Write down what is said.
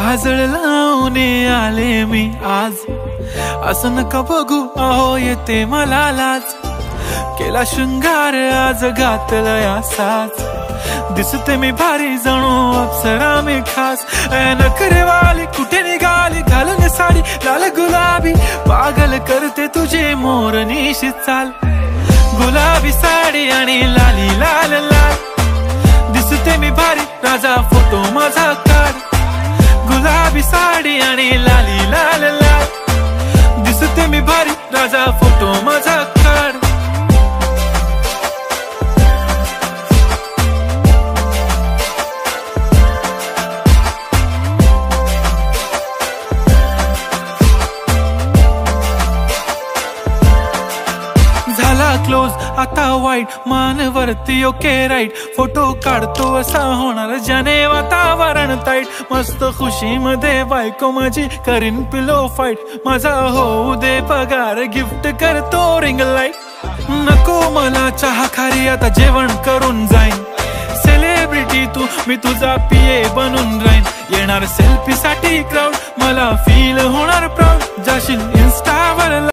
काजळ लावून आले मी आज, असं नका बघू अहो येते मला लाज। केला शृंगार आज घातला साज, दिसते मी भारी जणू अप्सरा मी खास। नखरेवाली कुठे निघाली घालून साडी लाल गुलाबी, पागल करते तुझे मोरनीशी चाल। गुलाबी साडी आणि लाली लाल लाल, दिसते मी भारी राजा फोटो माझा काढ। गुलाबी साडी आणि लाली लाल लाल, दिसते मी भारी राजा फोटो माझा काढ। झाला क्लोज आता वाईट, मानवरती ओके राईट, फोटो काढतो असा होणार ज्याने वातावरण ताईट। मस्त खुशी मध्ये बायको माझी करीन पिलो फाईट, माझा होऊ दे पगार गिफ्ट करतो रिंग लाईट। नको मला चहा खारी आता जेवण करून जाईन, सेलिब्रिटी तू मी तुझा पिये बनून राहीन। येणार सेल्फी साठी क्राऊड मला फील होणार प्राऊड, जाशील इन्स्टावर